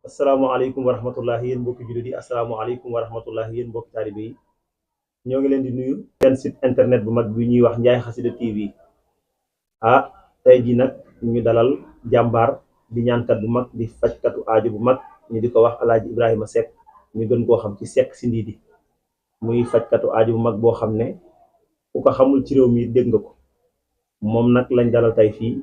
asalaamaaleykum wa rahmatullahi yéen mbokki jullit yi asalaamaaleykum wa rahmatullahi yéen mbokki taalibe yi ñoo ngi leen di nuyu seen site internet bu mag bi ñuy wax Ndiaye Xasida TV. Tey jii nag ñu dalal jàmbaar di ñaankat bu mag di fajkatu aajo bu mag ñu di ko wax Alaaji Ibrahima Seck ñu gën koo xam ci Seck si Ndidi muy fajkatu aajo bu mag boo xam ne ku ko xamul ci réew mi dégg nga ko moom nag lañ dalal tey fii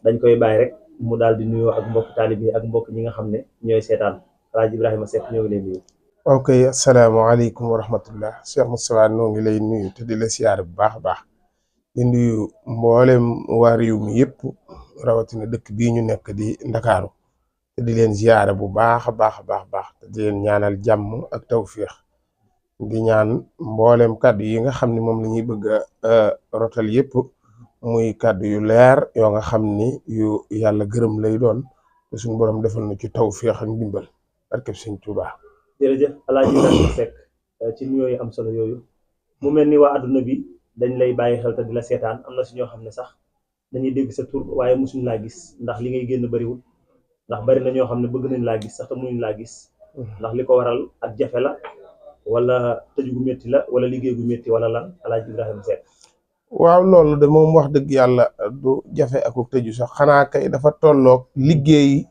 dañ koy bàyyi rek mu daal di nuyoo ak mbokk taalib yi ak mbokk ñi nga xam ne ñooy seetaan Alaaji Ibrahima Seck ñoo ngi leen nuyu. ok asalaamaaleykum wa rahmatullah Cheikh Moustapha noo ngi lay nuyu te di la siyaare bu baax a baax di nuyu mboolem waa réew mi yëpp rawatina dëkk bii ñu nekk di Ndakaaru te di leen siyaare bu baax a baax te di leen ñaanal jàmm ak tawfiix di ñaan mboolem kàddu yi nga xam ne moom la ñuy bëgg a rotal yëpp muy kàddu yu leer yoo nga xam ni yu yàlla gërëm lay doon te suñu borom defal na ci tawfiix ak ndimbal barkeb Sëñ Tuubaa. jërëjëf Alaaji Ibrahima Seck ci nuyoo yu am solo yooyu mu mel ni waa adduna bi dañ lay bàyyi xel te di la seetaan am na si ñoo xam ne sax dañuy dégg sa tur waaye mosuñ laa gis ndax li ngay génn bëriwul ndax bari na ñoo xam ne bëgg nañ laa gis sax te mënuñ laa gis ndax li ko waral ak jafe la wala tëju gu métti la wala liggéey gu métti wala lan Alaaji Ibrahima Seck. waaw loolu de moom wax dëgg yàlla du jafe ak tëju sax xanaa kay dafa tolloog liggéey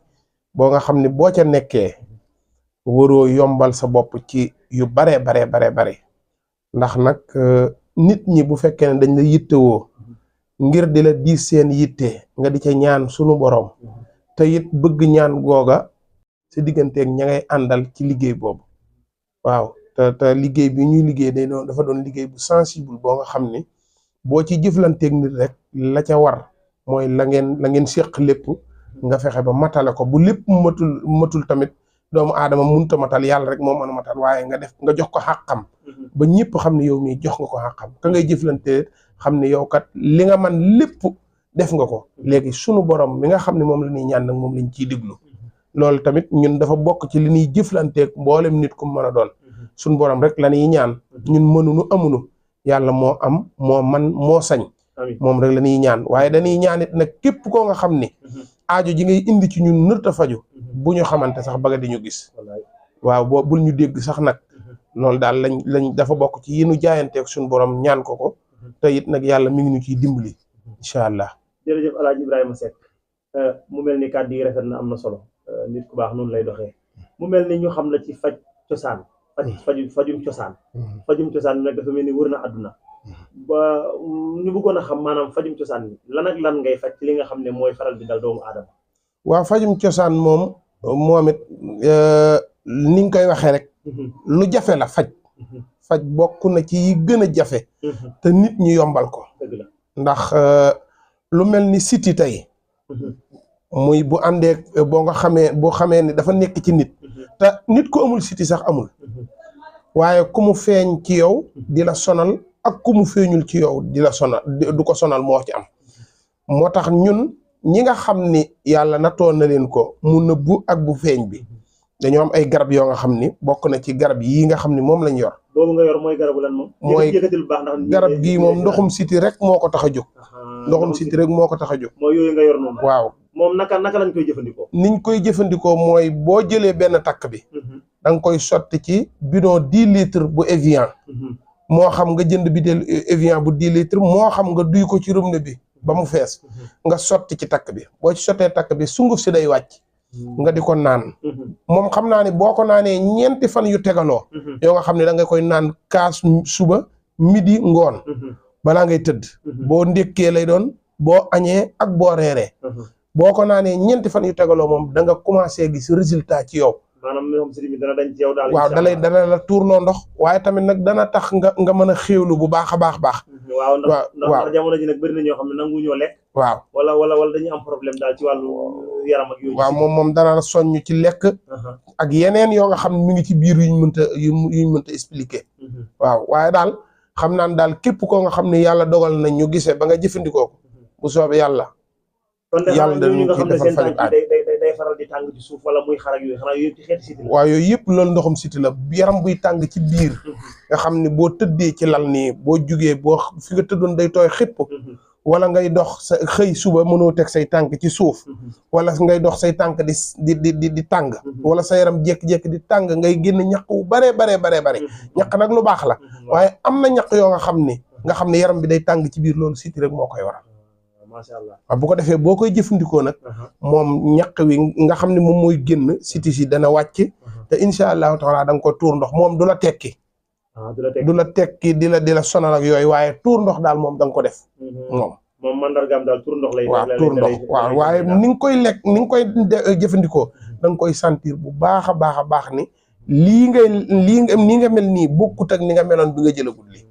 boo nga xam ne boo ca nekkee waroo yombal sa bopp ci yu bare ndax nag nit ñi bu fekkee ne dañ la yittewoo ngir di la diis seen yitte nga di ca ñaan sunu borom te it bëgg ñaan googa sa digganteeg ña ngay àndal ci liggéey boobu waaw te liggéey bi ñuy liggéey dafa doon liggéey bu sensible boo nga xam ni boo ci jëflanteeg nit rek la ca war mooy la ngeen séq lépp nga fexe ba matale ko bu lépp matul tamit doomu aadama munta matal yàlla rek moo mën a matal waaye nga jox ko xàqam ba ñëpp xam ne yow mii jox nga ko xàqam ka ngay jëflante xam ne yow kat li nga man lépp def nga ko léegi sunu borom mi nga xam ne moom la ñuy ñaan nag moom lañ ciy diglu loolu tamit ñun dafa bokk ci li ñuy jëflanteeg mboolem nit ku mën a doon sunu borom rek la ñuy ñaan ñun mënunu amunu yàlla moo am moo man moo sañ moom rek la ñuy ñaan waaye dañuy ñaan it nag képp koo nga xam ni aajo ji ngay indi ci ñun nërta faju bu ñu xamante sax bëgg di ñu gis waaw bul ñu dégg sax nag loolu daal lañ dafa bokk ci yi nu jaayanteeg suñu borom ñaan ko te it nag yàlla mi ngi ñu ciy dimbali incha allah. jërëjëf Alaaji Ibrahima Seck mu mel ni kàddu yi rafet na am na solo nit ku baax noonu lay doxee mu mel ni ñu xam la ci faj cosaan fajum cosaan nag dafa mel ni wër na àdduna ba ñu bëggoon a xam maanaam fajum cosaan bi lan ak lan ngay faj ci li nga xam ne mooy faral di dal doomu aadama. waaw fajum cosaan moom it ni nga koy waxee rek lu jafe la faj bokk na ci yi gën a jafe te nit ñi yombal ko ndax lu mel ni siti tey muy bu àndee boo xamee ni dafa nekk ci nit te nit ku amul siti sax amul waaye ku mu feeñ ci yow di la sonal ak ku mu feeñul ci yow di la sonal du ko sonal moo ci am moo tax ñun ñi nga xam ni yàlla nattoon na leen ko mu nëbbu ak bu feeñ bi dañoo am ay garab yoo nga xam ni bokk na ci garab yii nga xam ni moom lañ yor. boobu nga yor mooy garabu lan moom. mooy garab gii moom ndoxum siti rek moo ko tax a jóg. ndoxum siti rek moo ko tax a jóg. mooy yooyu nga yor noonu. waaw moom naka lañ koy jëfandikoo. niñ koy jëfandikoo mooy boo jëlee benn takk bi. da nga koy sotti ci bidon 10 litres bu Evian. moo xam nga jënd bidon Evian bu 10 litres moo xam nga duy ko ci robinet bi ba mu fees nga sotti ci takk bi boo ci sottee takk bi sunguf si day wàcc nga di ko naan moom xam naa ne boo ko naanee 4 fan yu tegaloo yoo nga xam ne da nga koy naan kaas suba midi ngoon balaa ngay tëdd boo ndékkee lay doon boo añee ak boo reeree boo ko naanee 4 fan yu tegaloo moom da nga commencé gis résultat ci yow. maanaam dana dañ ci yow daal. waaw dana la tuurloo ndox waaye tamit nag dana tax nga mën a xéewlu bu baax a baax. waaw ndax jamono ji nag bëri na ñoo xam ne nangu ñoo lekk. waaw wala dañuy am problème daal ci wàllu yaram ak yooyu. waaw moom dana la soññ ci lekk. ak yeneen yoo nga xam ne mi ngi ci biir yuñ mënta expliquer. waaw waaye daal xam naan daal képp koo nga xam ne yàlla dogal nañ ñu gisee ba nga jëfandikoo ko bu soobee yàlla. yàlla dañu ci defal faju day faral di tàng ci suuf wala muy xarak yooyu xanaa yooyu yëpp ci xeeti siti la. waaw yooyu yëpp loolu ndoxum siti la yaram buy tàng ci biir nga xam ne boo tëddee ci lal nii boo jugee fi nga tëddoon day tooy xëpp wala ngay dox sa xëy suba mënoo teg say tànk ci suuf wala ngay dox say tànk di tàng wala sa yaram jékki-jékki di tàng ngay génn ñaq wu bare ñaq nag lu baax la waaye am na ñaq yoo nga xam ne yaram bi day tàng ci biir loolu siti rek moo koy waral macha allah waaw bu ko defee boo koy jëfandikoo nag moom ñaq wi nga xam ne moom mooy génn siti si dana wàcc te incha allahu taala da nga ko tuur ndox moom du la tekki du la tekki di la sonal ak yooyu waaye tuur ndox daal moom da nga ko def moom mandargaam daal tuur ndox lay waaw tuur ndox waaw waaye ni nga koy lekk ni nga koy jëfandikoo da nga koy sentir bu baax a baax ni lii nga mel nii bokkut ak ni nga meloon bi nga jëlagul lii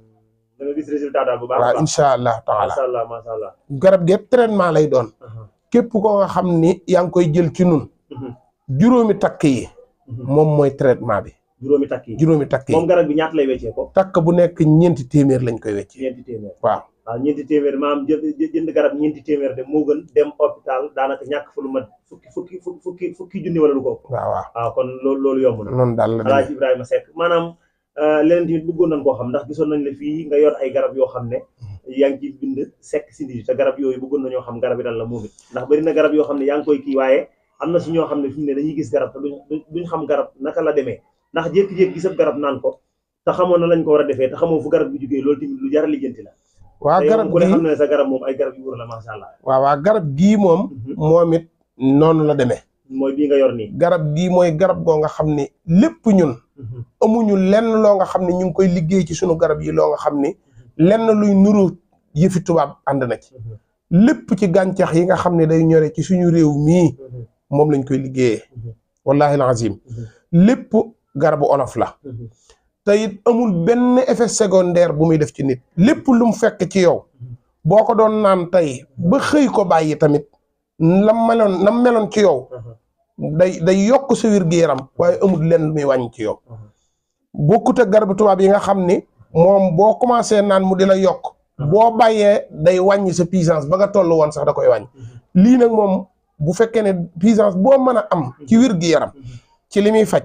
da nga gis résultat daal bu baax waaw incha allah taala macha allah garab gi traitement lay doon képp koo nga xam ni yaa ngi koy jël ci nun juróomi takk yi moom mooy traitement bi juróomi takk yi moom garab bi ñaata lay weccee ko takk bu nekk 4 téeméer lañ koy weccee 4 téeméer waaw 4 téeméer maanaam jënd garab 4 téeméer de moo gën dem hôpital daanaka ñàkk fa lu mat fukki junni wala lu ko waaw kon loolu yomb na noonu daal la Alaaji Ibrahima Seck maanaam leneen tamit bëggoon nañ koo xam ndax gisoon nañ la fii nga yor ay garab yoo xam ne yaa ngi ci bind Seck Sindidi te garab yooyu bëggoon nañoo xam garab yi dan la moom it ndax bari na garab yoo xam ne yaa ngi koy kii waaye am na si ñoo xam ne fi mu ne dañuy gis garab te duñ xam garab naka la demee ndax jékki-jékki gis ab garab naan ko te xamoon na lañ ko war a defee te xamoo fu garab bi jógee loolu tamit lu jar a lijjanti la waaw garab ku ne xam ne sa garab moom ay garab yu wóor la macha allah waaw garab gii moom it noonu la demee mooy bii nga yor nii garab gii mooy garab goo nga xam ne lépp ñun amuñu lenn loo nga xam ne ñu ngi koy liggéey ci sunu garab yi loo nga xam ni lenn luy nuru yëfi tubaab ànd na ci lépp ci gàncax yi nga xam ne day ñore ci suñu réew mii moom lañ koy liggéeyee wallahi alazim lépp garabu olof la te it amul benn effet secondaire bu muy def ci nit lépp lu mu fekk ci yow boo ko doon naan tey ba xëy ko bàyyi tamit nam meloon ci yow day yokk sa wér-gu-yaram waaye amul lenn lu muy wàññi ci yow bokkut ak garabu tubaab yi nga xam ni moom boo commencé naan mu di la yokk boo bàyyee day wàññi sa puissance ba nga toll woon sax da koy wàññi lii nag moom bu fekkee ne puissance boo mën a am ci wér-gu-yaram ci li muy faj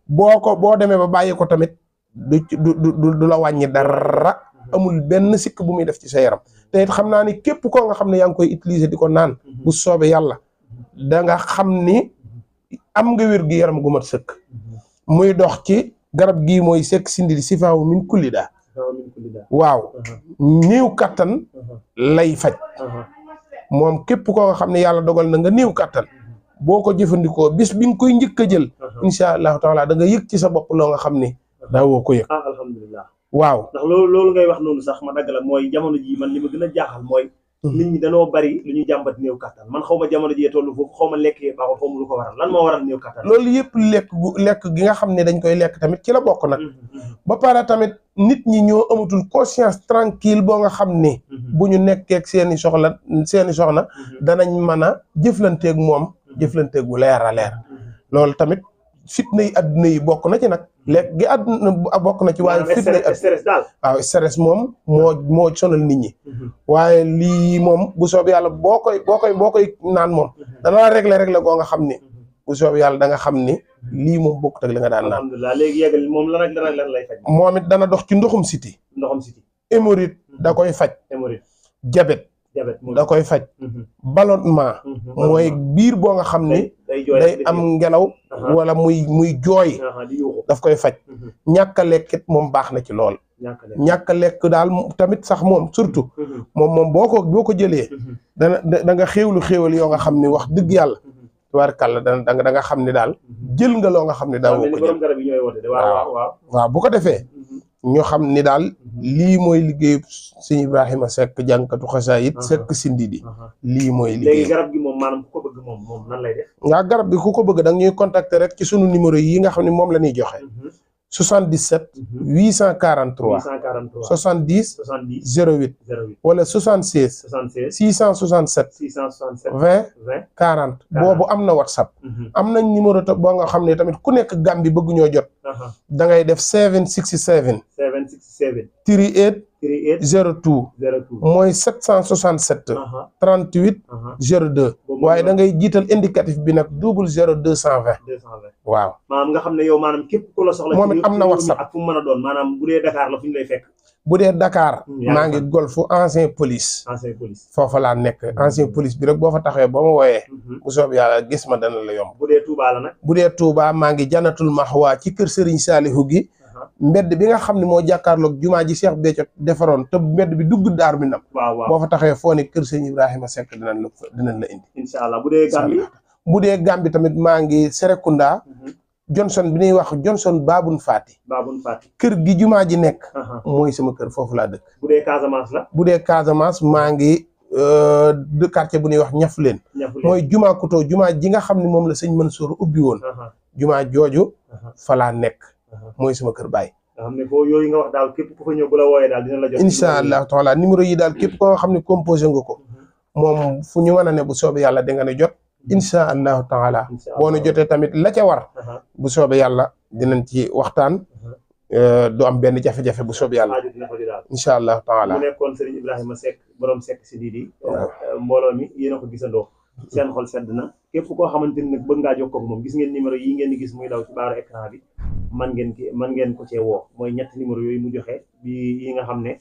boo demee ba bàyyi ko tamit du la wàññi dara amul benn sikk bu muy def ci sa yaram te it xam naa ni képp koo nga xam ne yaa ngi koy utiliser di ko naan bu soobee yàlla da nga xam ni am nga wér-gu-yaram gu mat sëkk muy dox ci garab gii mooy Seck Sindidi sifaawu min kulli daa waaw néew kattan lay faj moom képp koo nga xam ne yàlla dogal na nga néew kattan boo ko jëfandikoo bis bi nga koy njëkk a jël incha allahu taala da nga yëg ci sa bopp loo nga xam ni daawoo ko yëg alhamdulilah waaw ndax loolu ngay wax noonu sax ma dagg la mooy jamono ji man li ma gën a jaaxal mooy nit ñi dañoo bari lu ñuy jàmbat néew kattan man xaw ma jamono jiyee tollu foofu xaw ma lekk yee baaxul xaw ma lu ko waral lan moo waral néew kattan loolu yëpp lekk gi nga xam ne dañ koy lekk tamit ci la bokk nag ba pare tamit nit ñi ñoo amatul conscience tranquille boo nga xam ni bu ñu nekkee seeni soxna danañ mën a jëflanteeg moom jëflanteeg bu leer a leer loolu tamit fitna yi adduna yi bokk na ci nag lekk gi adduna bokk na ci waaye fitna yi stress daal waaw stress moom moo sonal nit ñi waaye lii moom bu soobee yàlla boo koy naan moom dana la régler goo nga xam ni bu soobee yàlla da nga xam ni lii moom bokkut ak li nga daan naan alhamdulilah léegi yeggal moom lan lay faj moom it dana dox ci ndoxum siti hémorroïde da koy faj diabète da koy faj ballonnement mooy biir boo nga xam ni day am ngelaw wala muy jooy daf koy faj ñàkk a lekkit moom baax na ci lool ñàkk a lekk daal tamit sax moom surtout moom boo ko jëlee da nga xéewal yoo nga xam ni wax dëgg yàlla tubaarkàlla da nga xam ni daal jël nga loo nga xam ni daal woo ko jël waaw bu ko defee ñu xam ni daal lii mooy liggéey sëñ Ibrahima Seck jànkatu xasaayit Seck Sindidi lii mooy liggéey léegi garab gi moom maanaam ku ko bëgg moom nan lay def waaw garab gi ku ko bëgg da nga ñuy contacter rek ci sunu numéro yi nga xam ne moom la ñuy joxe 77 843 70 08 wala 76 667 20 40 boobu am na WhatsApp am nañ numéro boo nga xam ne tamit ku nekk Gambie bëgg ñoo jot da ngay def 767 38 38 02 02 mooy 767 aha 38 aha 02 boobu waaye da ngay jiital indicatif bi nag 00 220 220 waaw maanaam nga xam ne yow maanaam képp ku la soxla moom it am na ci réew mi WhatsApp. ak fu mu mën a doon maanaam bu dee Dakar la fu ñu lay fekk bu dee Dakar yaa maa ngi ngi golfu ancien police ancien police foofa laa nekk ancien police bi rek boo fa taxawee boo ma wooyee bu soob yàlla gis ma dana la yomb. bu dee Touba la nag bu dee Touba maa ngi janatul maxwaa ci kër Serigne Salihu gi aha mbedd bi nga xam ne moo jàkkaarloog jumaa ji Cheikh Béthio defaroon te mbedd bi dugg Daaru Minam waaw waaw boo fa taxawee foo ne kër Serigne Ibrahima Seck dinañ la indi. incha allah bu dee Gambie bu dee Gambie tamit maa ngi Serekunda Johnson bi ñuy wax Johnson Babun Fati Babun Fati kër gi jumaa ji nekk aha mooy sama kër foofu laa dëkk. bu dee Casamance la bu dee Casamance maa ngi de quartier bu ñuy wax Ñafleen ñafu mooy jumaa Kuto jumaa ji nga xam ne moom la sëñ Mansour ubbi woon aha jumaa jooju aha fa laa nekk aha mooy sama kër baay. nga xam ne foo yooyu nga wax daal képp ku fa ñëw bu la wooyee daal dina la jot incha allah taala numéro yi daal képp koo xam ne composé nga ko moom fu ñu mën a ne bu soobee yàlla da nga ne jot incha allahu taala boo nu jotee tamit la ca war aha bu soobee yàlla dinañ ci waxtaan du am benn jafe-jafe bu soobee yàlla aajo dina fa di daal incha allahu taala. mu nekkoon Serigne Ibrahima Seck borom Seck si Ndidi waaw mbooloo mi yéen a ko gisandoo seen xol sedd na képp koo xamante ni nag bëgg ngaa jokkoo ak moom gis ngeen numéro yi ngeen di gis muy daw ci baaru écran bi man ngeen ko cee woo mooy ñetti numéro yooyu mu joxe bi yi nga xam ne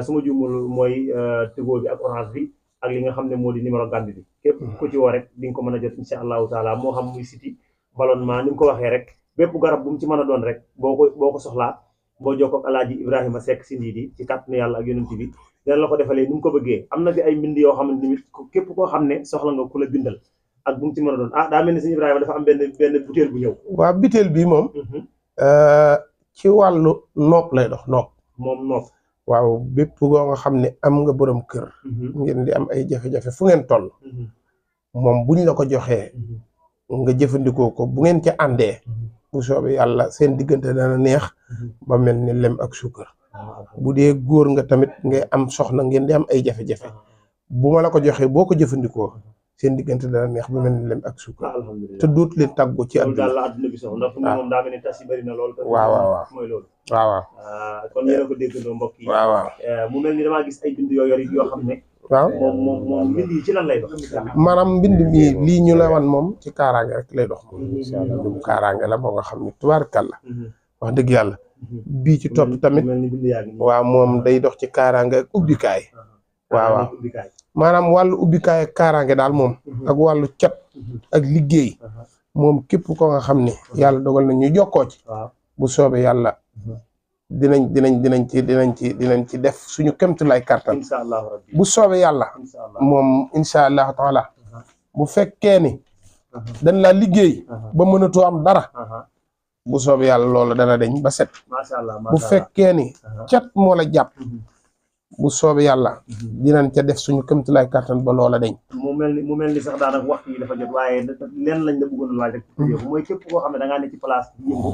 su ma juumul mooy Tigo bi ak Orange bi ak li nga xam ne moo di numéro Gambie bi képp ku ci woo rek di nga ko mën a jot incha allahu taala moo xam muy siti ballonnement ni mu ko waxee rek bépp garab bu mu ci mën a doon rek boo ko soxlaa boo jokkoo ak Alaaji Ibrahima Seck si Ndidi ci kàttanu yàlla ak yonent bi dina la ko defalee ni mu ko bëggee am na fi ay mbind yoo xamante ni képp koo xam ne soxla nga ku la bindal ak bu mu ci mën a doon daa mel ni sëñ Ibrahima dafa am benn butéel bu ñëw waaw biteel bi moom ci wàllu nopp lay dox nopp moom nopp waaw bépp goo nga xam ne am nga borom kër ngeen di am ay jafe-jafe fu ngeen toll moom buñ la ko joxee nga jëfandikoo ko bu ngeen ca àndee bu soobee yàlla seen diggante dana neex ba mel ni lem ak suukar bu dee góor nga tamit ngay am soxna ngeen di am ay jafe-jafe bu ma la ko joxee boo ko jëfandikoo seen diggante dana neex ba mel ni lem ak suukar te duut leen tàggoo ci loolu daal àdduna. la àdduna bi soxla ndax moom daa mel ni tas yi bëri na lool waaw mooy loolu waaw kon yéen a ko déggandoo mbokk yi waaw mu mel ni damaa gis ay bind yoo xam ne waaw moom mbind yi ci lan lay dox maanaam mbind mi lii ñu la wan moom ci kaaraange rek lay dox moom incha allah lu kaaraange la moo nga xam ne tubaarkàlla wax dëgg yàlla bii ci topp tamit mel ni bind yaa ngi nii waaw moom day dox ci kaaraange ak ubbikaay waaw maanaam wàllu ubbikaay ak kaaraange daal moom ak wàllu cat ak liggéey moom képp ko nga xam ne yàlla dogal na ñu jokkoo ci bu soobee yàlla dinañ ci def suñu kéemtulaay kàttan incha allah rabbi bu soobee yàlla incha allah moom incha allahu taala bu fekkee ni dañ laa liggéey ba mënatoo am dara bu soobee yàlla loolu dana deñ ba set macha allah bu fekkee ni cat moo la jàpp bu soobee yàlla dinañ ca def suñu kéemtulaay kàttan ba loola deñ mu mel ni sax daanaka waxtu yi dafa jot waaye leen lañ la bëggoon a laaj rek mooy képp koo xam ne da ngaa ne ci place bi yëngu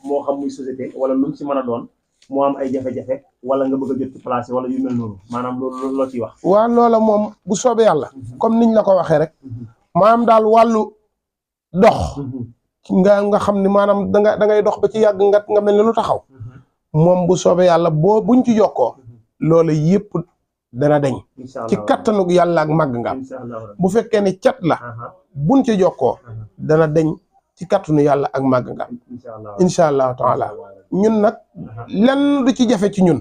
moo xam muy société wala lu mu si mën a doon moo am ay jafe-jafe wala nga bëgg a jot ci place yi wala yu mel noonu maanaam loolu loo ciy wax waaw loola moom bu soobee yàlla comme niñ la ko waxee rek maanaam daal wàllu dox nga xam ni maanaam da ngay dox ba ci yàgg nga mel ne lu taxaw moom bu soobee yàlla buñ ci jokkoo loola yëpp dana deñ ci kattanug yàlla ak màgg nga am bu fekkee ne cat la buñ ci jokkoo dana deñ ci kattanu yàlla ak màgg nga am incha allahu taala ñun nag lenn du ci jafe ci ñun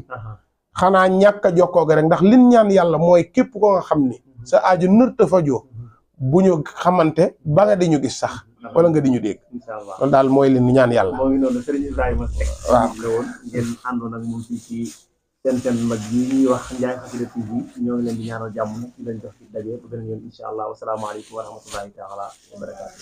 xanaa ñàkk a jokkoo ga rek ndax lin ñaan yàlla mooy képp ko nga xam ni sa aaju nërta fajoo bu ñu xamante ba nga di ñu gis sax wala nga di ñu dégg loolu daal mooy leen ñaan yàlla. moo ngi noonu Serigne Ibrahima Seck. waaw la woon ngeen àndoon ak moom fii ci seen mag yi ñuy wax Ndiaye Xasida TV ñoo ngi leen di ñaanal jàmm nag di leen jox ci daje ba beneen yoon incha allah wasalaamaaleykum wa rahmatullahi taala wa barakaatu.